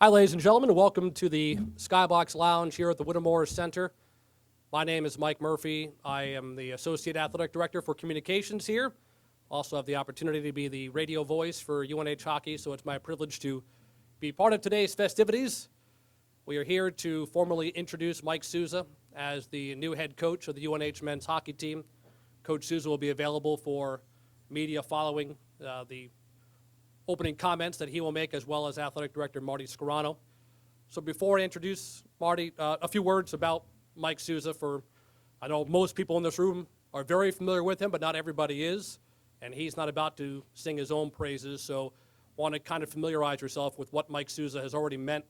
Hi, ladies and gentlemen, and welcome to the Skybox Lounge here at the Whittemore Center. My name is Mike Murphy. I am the Associate Athletic Director for Communications here. Also have the opportunity to be the radio voice for UNH hockey, so it's my privilege to be part of today's festivities. We are here to formally introduce Mike Souza as the new head coach of the UNH men's hockey team. Coach Souza will be available for media following the opening comments that he will make, as well as Athletic Director Marty Scarano. So before I introduce Marty, a few words about Mike Souza. I know most people in this room are very familiar with him, but not everybody is, and he's not about to sing his own praises, so want to kind of familiarize yourself with what Mike Souza has already meant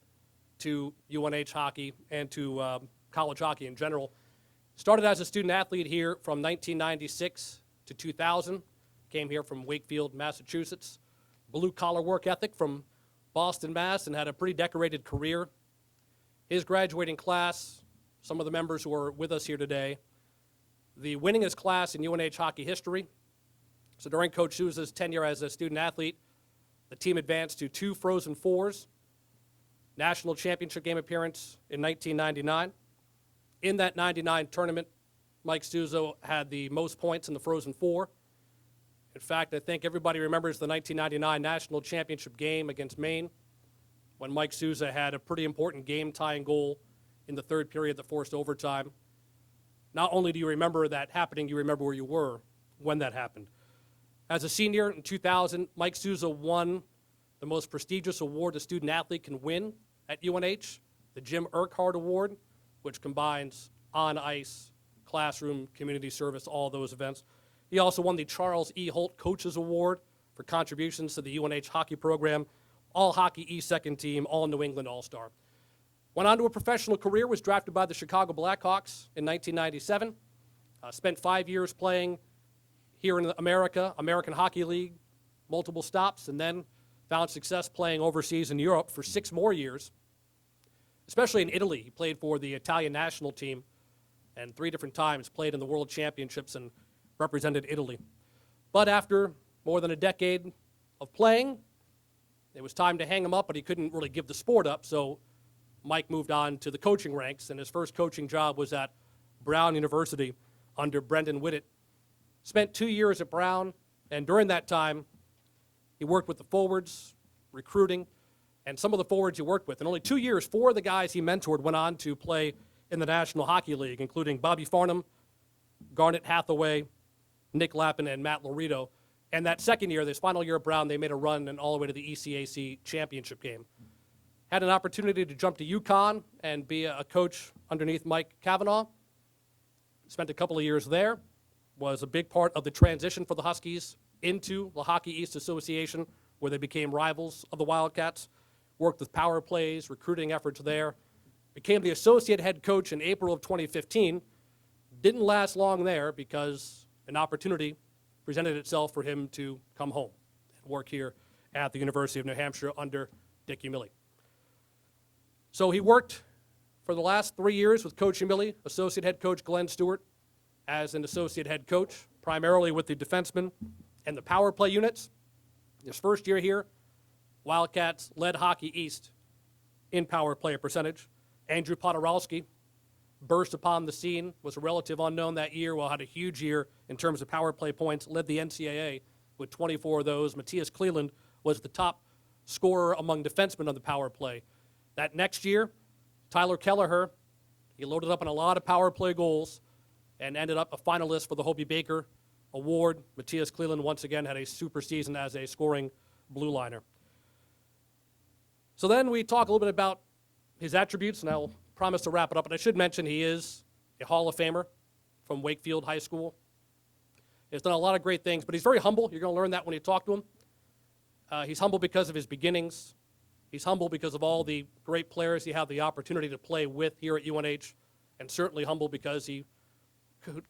to UNH hockey and to college hockey in general. Started as a student athlete here from 1996 to 2000, came here from Wakefield, Massachusetts. Blue-collar work ethic from Boston, Mass., and had a pretty decorated career. His graduating class, some of the members who are with us here today, the winningest class in UNH hockey history. So during Coach Souza's tenure as a student athlete, the team advanced to 2 Frozen Fours, national championship game appearance in 1999. In that 99 tournament, Mike Souza had the most points in the Frozen Four. In fact, I think everybody remembers the 1999 national championship game against Maine when Mike Souza had a pretty important game-tying goal in the third period that forced overtime. Not only do you remember that happening, you remember where you were when that happened. As a senior in 2000, Mike Souza won the most prestigious award a student athlete can win at UNH, the Jim Urquhart Award, which combines on-ice, classroom, community service, all those events. He also won the Charles E. Holt Coaches Award for contributions to the UNH hockey program, all hockey E-second team, all New England All-Star. Went on to a professional career, was drafted by the Chicago Blackhawks in 1997, spent 5 years playing here in America, American Hockey League, multiple stops, and then found success playing overseas in Europe for 6 more years, especially in Italy. He played for the Italian national team and 3 different times played in the World Championships and represented Italy. But after more than a decade of playing, it was time to hang him up, but he couldn't really give the sport up, so Mike moved on to the coaching ranks, and his first coaching job was at Brown University under Brendan Whittet. Spent 2 years at Brown, and during that time, he worked with the forwards, recruiting, and some of the forwards he worked with. In only 2 years, 4 of the guys he mentored went on to play in the National Hockey League, including Bobby Farnham, Garnet Hathaway, Nick Lappin, and Matt Laredo. And that second year, this final year at Brown, they made a run and all the way to the ECAC championship game. Had an opportunity to jump to UConn and be a coach underneath Mike Cavanaugh. Spent a couple of years there. Was a big part of the transition for the Huskies into the Hockey East Association, where they became rivals of the Wildcats. Worked with power plays, recruiting efforts there. Became the associate head coach in April of 2015. Didn't last long there because an opportunity presented itself for him to come home and work here at the University of New Hampshire under Dick Umile. So he worked for the last 3 years with Coach Umile, associate head coach Glenn Stewart, as an associate head coach, primarily with the defensemen and the power play units. His first year here, Wildcats led Hockey East in power play percentage. Andrew Podorowski burst upon the scene, was a relative unknown that year, while had a huge year in terms of power play points, led the NCAA with 24 of those. Matthias Cleland was the top scorer among defensemen on the power play. That next year, Tyler Kelleher, he loaded up on a lot of power play goals and ended up a finalist for the Hobie Baker Award. Matthias Cleland once again had a super season as a scoring blue liner. So then we talk a little bit about his attributes, and I'll promise to wrap it up, but I should mention he is a Hall of Famer from Wakefield High School. He's done a lot of great things, but he's very humble. You're going to learn that when you talk to him. He's humble because of his beginnings. He's humble because of all the great players he had the opportunity to play with here at UNH, and certainly humble because he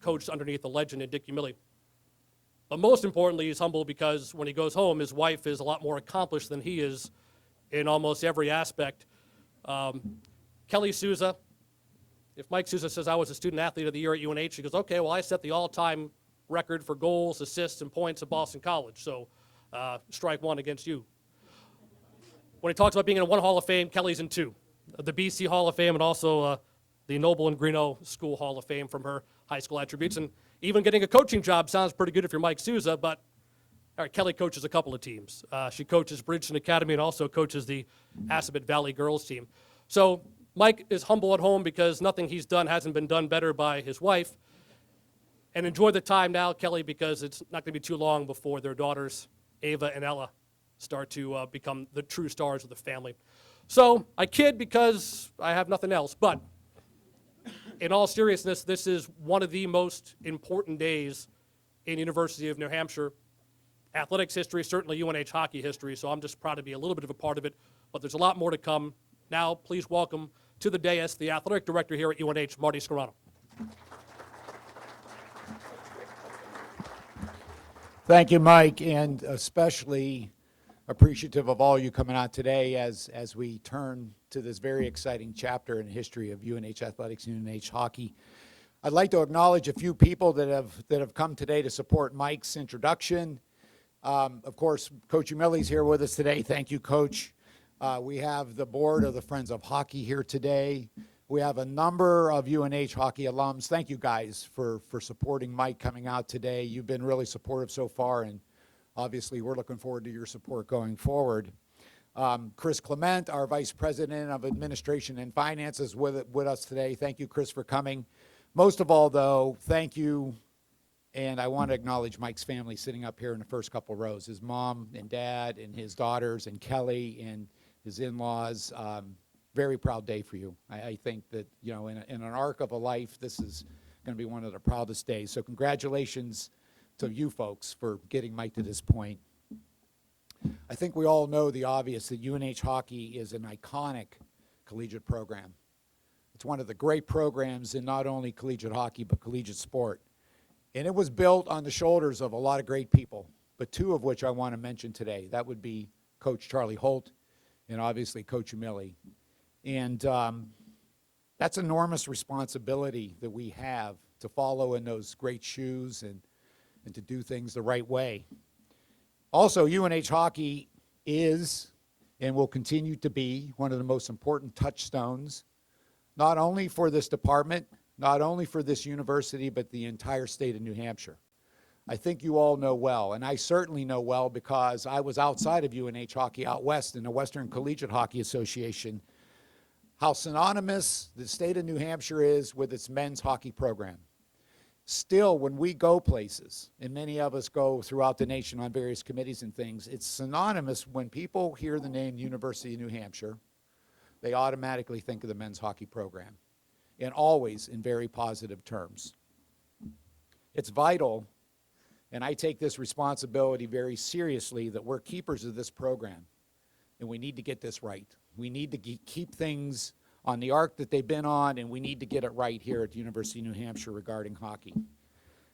coached underneath the legend in Dick Umile. But most importantly, he's humble because when he goes home, his wife is a lot more accomplished than he is in almost every aspect. Kelly Souza, if Mike Souza says I was a student athlete of the year at UNH, he goes, okay, well, I set the all-time record for goals, assists, and points at Boston College, so strike one against you. When he talks about being in one Hall of Fame, Kelly's in two. The BC Hall of Fame and also the Noble and Greeno School Hall of Fame from her high school attributes. And even getting a coaching job sounds pretty good if you're Mike Souza, but all right, Kelly coaches a couple of teams. She coaches Bridgeton Academy and also coaches the Assabet Valley girls team. So Mike is humble at home because nothing he's done hasn't been done better by his wife. And enjoy the time now, Kelly, because it's not going to be too long before their daughters, Ava and Ella, start to become the true stars of the family. So I kid because I have nothing else, but in all seriousness, this is one of the most important days in University of New Hampshire athletics history, certainly UNH hockey history, so I'm just proud to be a little bit of a part of it, but there's a lot more to come. Now, please welcome to the dais the athletic director here at UNH, Marty Scarano. Thank you, Mike, and especially appreciative of all you coming out today as we turn to this very exciting chapter in the history of UNH athletics and UNH hockey. I'd like to acknowledge a few people that have come today to support Mike's introduction. Of course, Coach Umili's here with us today. Thank you, Coach. We have the board of the Friends of Hockey here today. We have a number of UNH hockey alums. Thank you guys for supporting Mike coming out today. You've been really supportive so far, and obviously we're looking forward to your support going forward. Chris Clement, our Vice President of Administration and Finance, is with us today. Thank you, Chris, for coming. Most of all, though, thank you, and I want to acknowledge Mike's family sitting up here in the first couple rows, his mom and dad and his daughters and Kelly and his in-laws. Very proud day for you. I think that, you know, in an arc of a life, this is going to be one of the proudest days. So congratulations to you folks for getting Mike to this point. I think we all know the obvious, that UNH hockey is an iconic collegiate program. It's one of the great programs in not only collegiate hockey, but collegiate sport. And it was built on the shoulders of a lot of great people, but two of which I want to mention today. That would be Coach Charlie Holt and obviously Coach Umili. And that's enormous responsibility that we have to follow in those great shoes and to do things the right way. Also, UNH hockey is and will continue to be one of the most important touchstones, not only for this department, not only for this university, but the entire state of New Hampshire. I think you all know well, and I certainly know well because I was outside of UNH hockey out west in the Western Collegiate Hockey Association, how synonymous the state of New Hampshire is with its men's hockey program. Still, when we go places, and many of us go throughout the nation on various committees and things, it's synonymous. When people hear the name University of New Hampshire, they automatically think of the men's hockey program, and always in very positive terms. It's vital, and I take this responsibility very seriously, that we're keepers of this program, and we need to get this right. We need to keep things on the arc that they've been on, and we need to get it right here at the University of New Hampshire regarding hockey.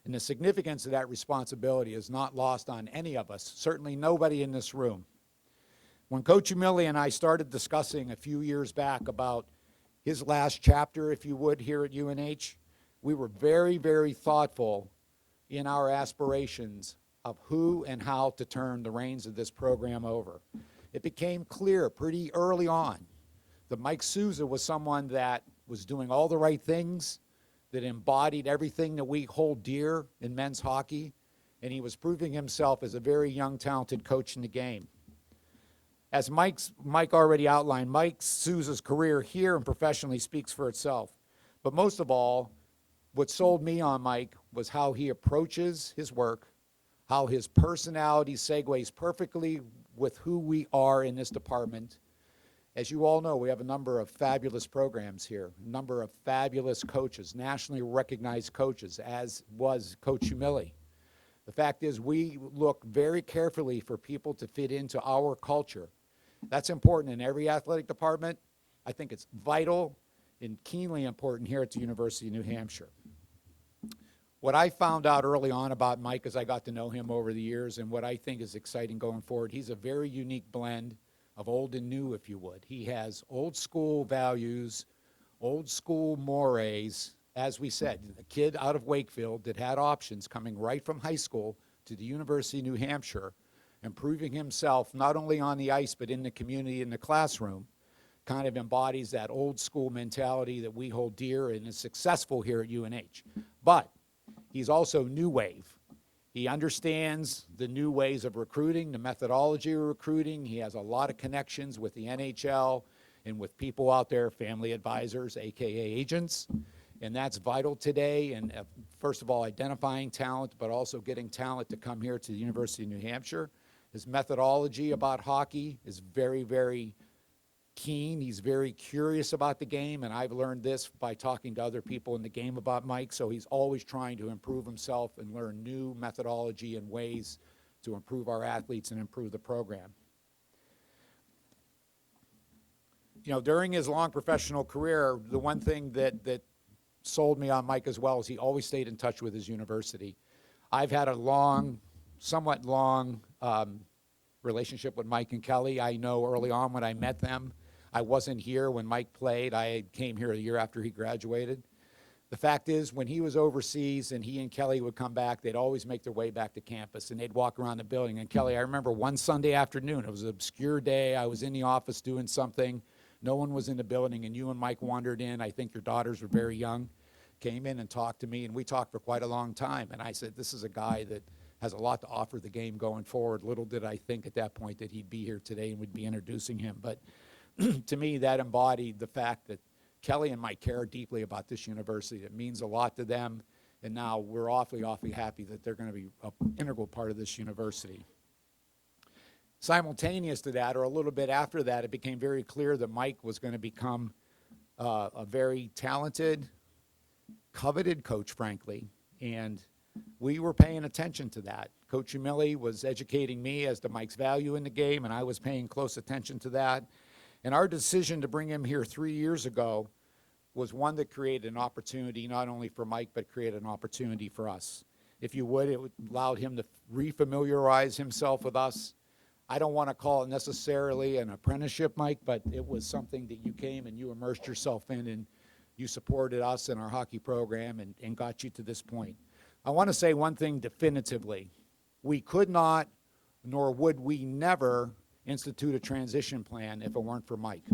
And the significance of that responsibility is not lost on any of us, certainly nobody in this room. When Coach Umili and I started discussing a few years back about his last chapter, if you would, here at UNH, we were very, very thoughtful in our aspirations of who and how to turn the reins of this program over. It became clear pretty early on that Mike Souza was someone that was doing all the right things, that embodied everything that we hold dear in men's hockey, and he was proving himself as a very young, talented coach in the game. As Mike already outlined, Mike Souza's career here and professionally speaks for itself. But most of all, what sold me on Mike was how he approaches his work, how his personality segues perfectly with who we are in this department. As you all know, we have a number of fabulous programs here, a number of fabulous coaches, nationally recognized coaches, as was Coach Umili. The fact is, we look very carefully for people to fit into our culture. That's important in every athletic department. I think it's vital and keenly important here at the University of New Hampshire. What I found out early on about Mike as I got to know him over the years, and what I think is exciting going forward, he's a very unique blend of old and new, if you would. He has old school values, old school mores. As we said, a kid out of Wakefield that had options coming right from high school to the University of New Hampshire, improving himself not only on the ice but in the community, in the classroom, kind of embodies that old school mentality that we hold dear and is successful here at UNH. But he's also new wave. He understands the new ways of recruiting, the methodology of recruiting. He has a lot of connections with the NHL and with people out there, family advisors, AKA agents. And that's vital today. And first of all, identifying talent, but also getting talent to come here to the University of New Hampshire. His methodology about hockey is very, very keen. He's very curious about the game, and I've learned this by talking to other people in the game about Mike. So he's always trying to improve himself and learn new methodology and ways to improve our athletes and improve the program. You know, during his long professional career, the one thing that sold me on Mike as well is he always stayed in touch with his university. I've had a somewhat long relationship with Mike and Kelly. I know early on when I met them, I wasn't here when Mike played. I came here a year after he graduated. The fact is, when he was overseas and he and Kelly would come back, they'd always make their way back to campus, and they'd walk around the building. And Kelly, I remember one Sunday afternoon, it was an obscure day. I was in the office doing something. No one was in the building, and you and Mike wandered in. I think your daughters were very young. Came in and talked to me, and we talked for quite a long time. And I said, this is a guy that has a lot to offer the game going forward. Little did I think at that point that he'd be here today and we'd be introducing him. But to me, that embodied the fact that Kelly and Mike care deeply about this university. It means a lot to them, and now we're awfully, awfully happy that they're going to be an integral part of this university. Simultaneous to that, or a little bit after that, it became very clear that Mike was going to become a very talented, coveted coach, frankly, and we were paying attention to that. Coach Umili was educating me as to Mike's value in the game, and I was paying close attention to that. And our decision to bring him here 3 years ago was one that created an opportunity not only for Mike, but created an opportunity for us. If you would, it allowed him to refamiliarize himself with us. I don't want to call it necessarily an apprenticeship, Mike, but it was something that you came and you immersed yourself in, and you supported us in our hockey program and got you to this point. I want to say one thing definitively. We could not, nor would we never, institute a transition plan if it weren't for Mike.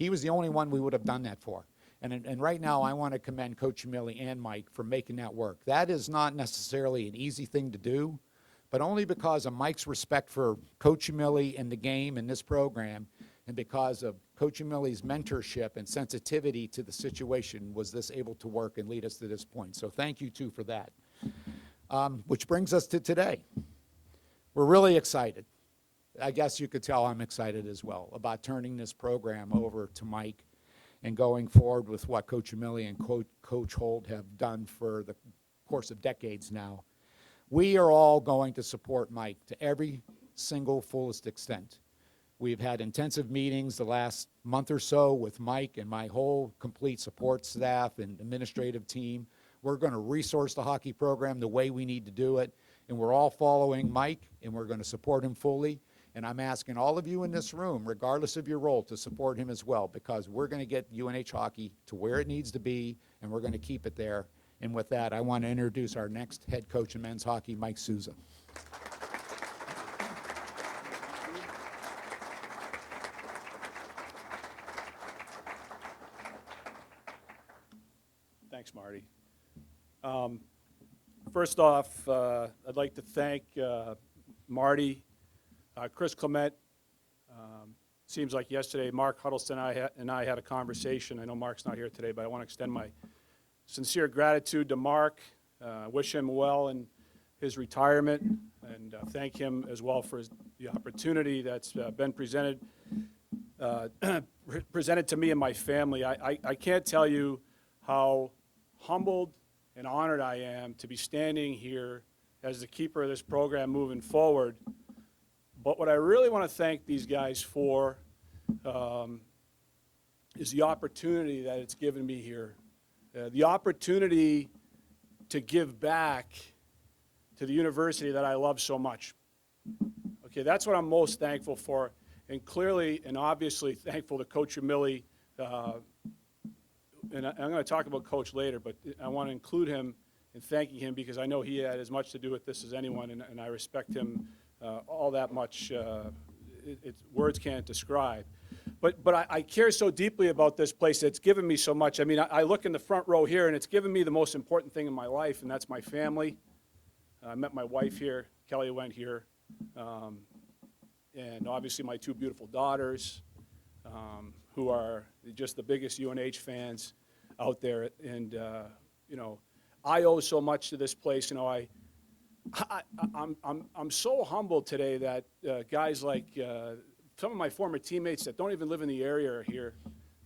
He was the only one we would have done that for. And right now, I want to commend Coach Umili and Mike for making that work. That is not necessarily an easy thing to do, but only because of Mike's respect for Coach Umili and the game and this program, and because of Coach Umili's mentorship and sensitivity to the situation was this able to work and lead us to this point. So thank you, too, for that. Which brings us to today. We're really excited. I guess you could tell I'm excited as well about turning this program over to Mike and going forward with what Coach Umili and Coach Holt have done for the course of decades now. We are all going to support Mike to every single fullest extent. We've had intensive meetings the last month or so with Mike and my whole complete support staff and administrative team. We're going to resource the hockey program the way we need to do it, and we're all following Mike, and we're going to support him fully. And I'm asking all of you in this room, regardless of your role, to support him as well, because we're going to get UNH hockey to where it needs to be, and we're going to keep it there. And with that, I want to introduce our next head coach in men's hockey, Mike Souza. Thanks, Marty. First off, I'd like to thank Marty, Chris Clement. Seems like yesterday Mark Huddleston and I had a conversation. I know Mark's not here today, but I want to extend my sincere gratitude to Mark, wish him well in his retirement, and thank him as well for the opportunity that's been presented to me and my family. I can't tell you how humbled and honored I am to be standing here as the keeper of this program moving forward. But what I really want to thank these guys for is the opportunity that it's given me here. The opportunity to give back to the university that I love so much. Okay, that's what I'm most thankful for. And clearly and obviously thankful to Coach Umili. And I'm going to talk about Coach later, but I want to include him in thanking him because I know he had as much to do with this as anyone, and I respect him all that much. Words can't describe. But I care so deeply about this place. It's given me so much. I mean, I look in the front row here, and it's given me the most important thing in my life, and that's my family. I met my wife here. Kelly went here. And obviously my two beautiful daughters, who are just the biggest UNH fans out there. And, you know, I owe so much to this place. You know, I'm so humbled today that guys like some of my former teammates that don't even live in the area are here.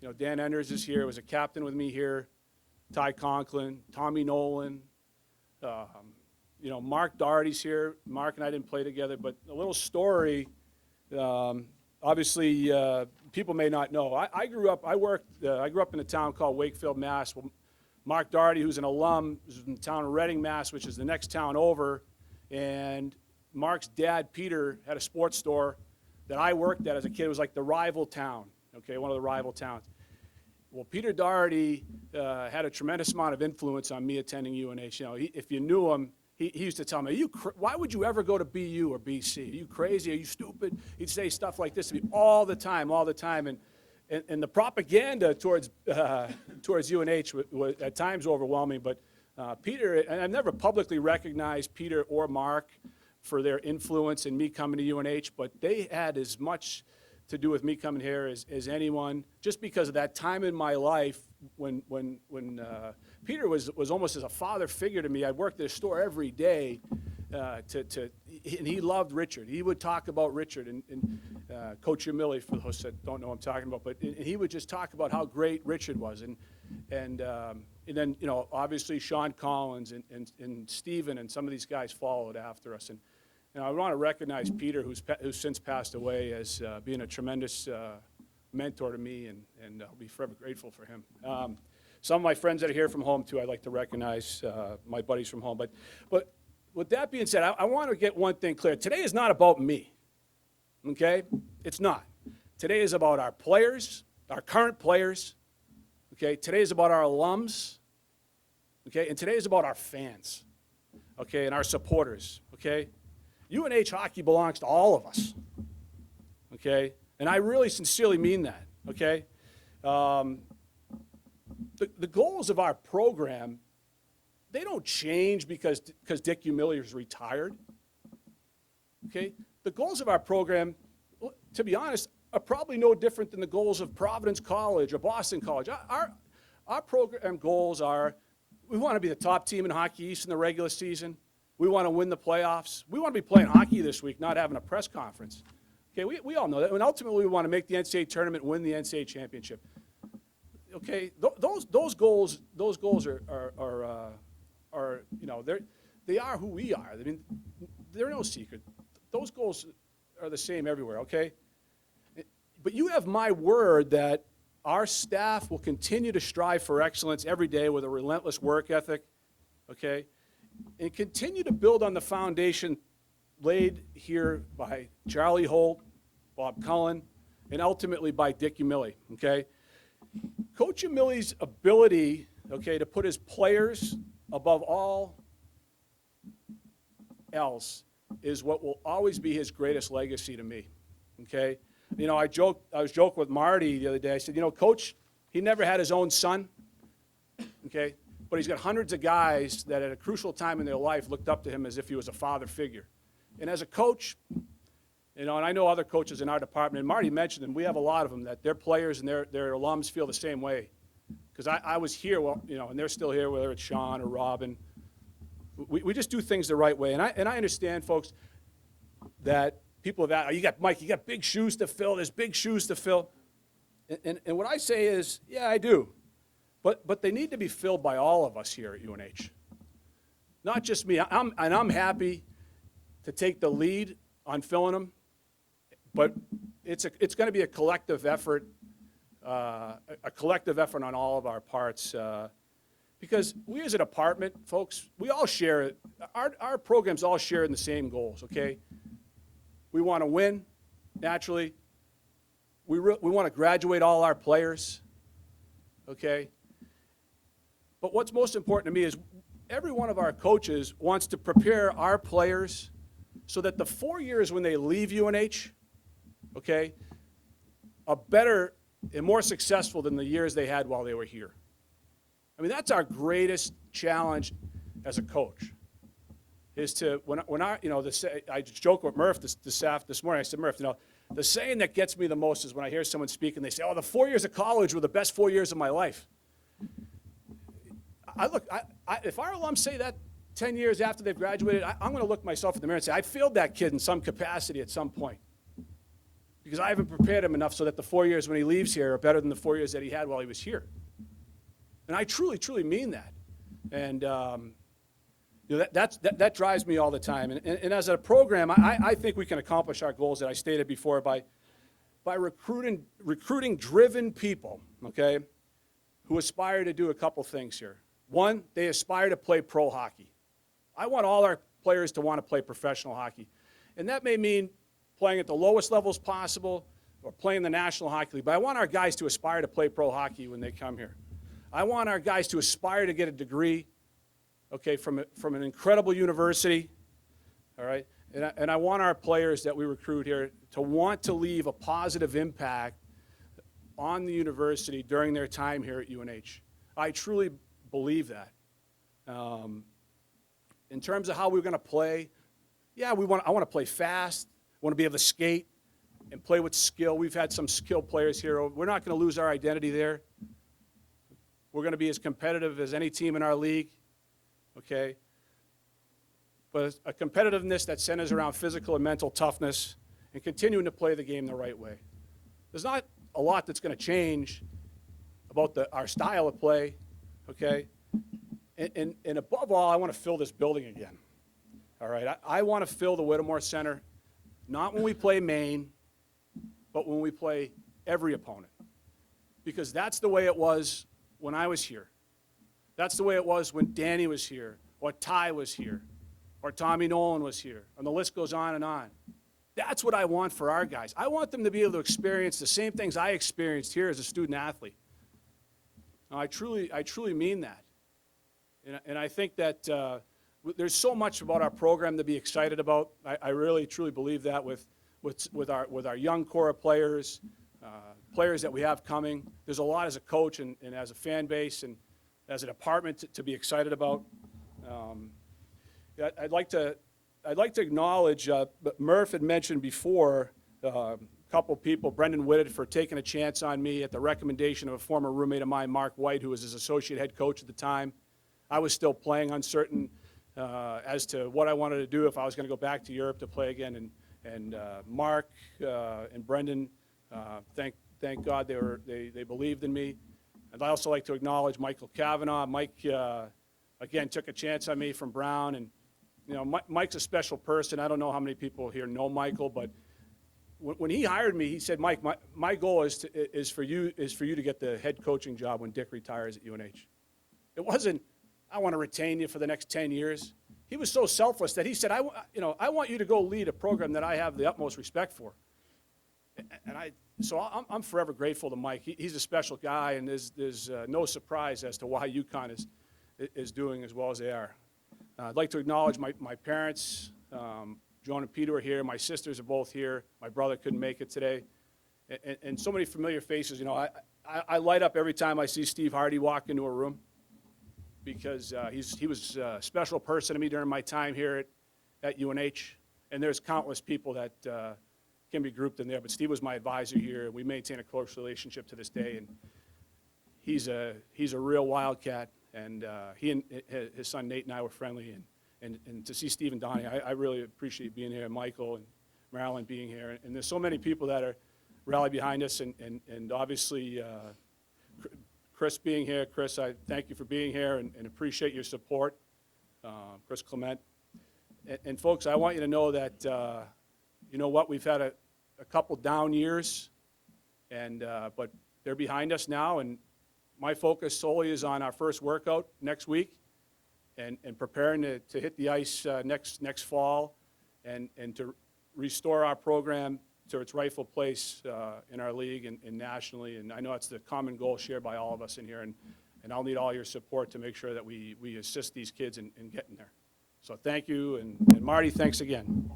You know, Dan Enders is here, was a captain with me here. Ty Conklin, Tommy Nolan, you know, Mark Doherty's here. Mark and I didn't play together, but a little story. Obviously, people may not know. I grew up in a town called Wakefield, Mass. Well, Mark Doherty, who's an alum, was in the town of Reading, Mass., which is the next town over. And Mark's dad, Peter, had a sports store that I worked at as a kid. It was like the rival town, okay, one of the rival towns. Well, Peter Doherty had a tremendous amount of influence on me attending UNH. You know, if you knew him, he used to tell me, why would you ever go to BU or BC? Are you crazy? Are you stupid? He'd say stuff like this to me all the time. And the propaganda towards UNH was at times overwhelming. But Peter, and I've never publicly recognized Peter or Mark for their influence in me coming to UNH, but they had as much to do with me coming here as anyone, just because of that time in my life when Peter was almost as a father figure to me. I worked at a store every day, and he loved Richard. He would talk about Richard and Coach Umili, for those that don't know what I'm talking about, but and he would just talk about how great Richard was, and then, you know, obviously Sean Collins and Stephen and some of these guys followed after us. And you know, I want to recognize Peter, who's since passed away, as being a tremendous mentor to me, and I'll be forever grateful for him. Some of my friends that are here from home, too, I'd like to recognize my buddies from home. But with that being said, I want to get one thing clear. Today is not about me, okay? It's not. Today is about our players, our current players, okay? Today is about our alums, okay? And today is about our fans, okay, and our supporters, okay? UNH hockey belongs to all of us, okay? And I really sincerely mean that, okay? The goals of our program, they don't change because Dick Umili is retired, okay? The goals of our program, to be honest, are probably no different than the goals of Providence College or Boston College. Our program goals are, we want to be the top team in Hockey East in the regular season. We want to win the playoffs. We want to be playing hockey this week, not having a press conference. Okay, we all know that. And ultimately, we want to make the NCAA tournament, win the NCAA championship. Okay, those goals are you know, they are who we are. I mean, they're no secret. Those goals are the same everywhere. Okay, but you have my word that our staff will continue to strive for excellence every day with a relentless work ethic. Okay. And continue to build on the foundation laid here by Charlie Holt, Bob Cullen, and ultimately by Dick Umili, okay? Coach Umili's ability, okay, to put his players above all else is what will always be his greatest legacy to me, okay? You know, I was joking with Marty the other day. I said, you know, Coach, he never had his own son, okay? But he's got hundreds of guys that at a crucial time in their life looked up to him as if he was a father figure. And as a coach, you know, and I know other coaches in our department, and Marty mentioned them, we have a lot of them, that their players and their alums feel the same way. Because I was here, well, you know, and they're still here, whether it's Sean or Robin. We just do things the right way. And I understand, folks, that people have asked, oh, you got Mike, you got big shoes to fill, there's big shoes to fill. And what I say is, yeah, I do. But they need to be filled by all of us here at UNH, not just me. I'm happy to take the lead on filling them, but it's going to be a collective effort, on all of our parts, because we as a department, folks, we all share it. Our programs all share in the same goals. Okay, we want to win, naturally. We want to graduate all our players. Okay. But what's most important to me is every one of our coaches wants to prepare our players so that the 4 years when they leave UNH, okay, are better and more successful than the years they had while they were here. I mean, that's our greatest challenge as a coach, is to, when I, I joke with Murph this morning, I said, Murph, the saying that gets me the most is when I hear someone speak and they say, oh, the 4 years of college were the best 4 years of my life. If our alums say that 10 years after they've graduated, I'm going to look myself in the mirror and say, I failed that kid in some capacity at some point, because I haven't prepared him enough so that the 4 years when he leaves here are better than the 4 years that he had while he was here. And I truly, truly mean that. And that drives me all the time. And as a program, I think we can accomplish our goals that I stated before by recruiting driven people, okay, who aspire to do a couple things here. One, they aspire to play pro hockey. I want all our players to want to play professional hockey. And that may mean playing at the lowest levels possible or playing the National Hockey League, but I want our guys to aspire to play pro hockey when they come here. I want our guys to aspire to get a degree, okay, from an incredible university, all right? And I want our players that we recruit here to want to leave a positive impact on the university during their time here at UNH. I truly believe that. In terms of how we're going to play, yeah, I want to play fast. I want to be able to skate and play with skill. We've had some skilled players here. We're not going to lose our identity there. We're going to be as competitive as any team in our league, okay? But a competitiveness that centers around physical and mental toughness and continuing to play the game the right way. There's not a lot that's going to change about our style of play, okay? And above all, I want to fill this building again, all right? I want to fill the Whittemore Center, not when we play Maine, but when we play every opponent. Because that's the way it was when I was here. That's the way it was when Danny was here, or Ty was here, or Tommy Nolan was here, and the list goes on and on. That's what I want for our guys. I want them to be able to experience the same things I experienced here as a student athlete. Now, I truly mean that. And I think that there's so much about our program to be excited about. I really, truly believe that with our young core of players, players that we have coming. There's a lot as a coach and as a fan base and as a department to be excited about. I'd like to acknowledge, Murph had mentioned before, a couple people, Brendan Whitted, for taking a chance on me at the recommendation of a former roommate of mine, Mark White, who was his associate head coach at the time. I was still playing, uncertain as to what I wanted to do if I was going to go back to Europe to play again. And Mark and Brendan, thank God they believed in me. I'd also like to acknowledge Michael Cavanaugh. Mike, again, took a chance on me from Brown. And, Mike's a special person. I don't know how many people here know Michael, but when he hired me, he said, Mike, my goal is for you to get the head coaching job when Dick retires at UNH. It wasn't, I want to retain you for the next 10 years. He was so selfless that he said, I want you to go lead a program that I have the utmost respect for. So I'm forever grateful to Mike. He's a special guy, and there's no surprise as to why UConn is doing as well as they are. I'd like to acknowledge my parents. Joan and Peter are here. My sisters are both here. My brother couldn't make it today. And so many familiar faces. I light up every time I see Steve Hardy walk into a room, because he was a special person to me during my time here at UNH. And there's countless people that can be grouped in there. But Steve was my advisor here, and we maintain a close relationship to this day. And he's a real wildcat. And he and his son Nate and I were friendly. And to see Steve and Donnie, I really appreciate being here. Michael and Marilyn being here. And there's so many people that are rally behind us. And obviously, Chris being here. Chris, I thank you for being here and appreciate your support. Chris Clement. And folks, I want you to know that, you know what, we've had a couple down years, but they're behind us now, and my focus solely is on our first workout next week and preparing to hit the ice next fall and to restore our program to its rightful place in our league and nationally. And I know it's the common goal shared by all of us in here, and I'll need all your support to make sure that we assist these kids in getting there. So thank you, and Marty, thanks again.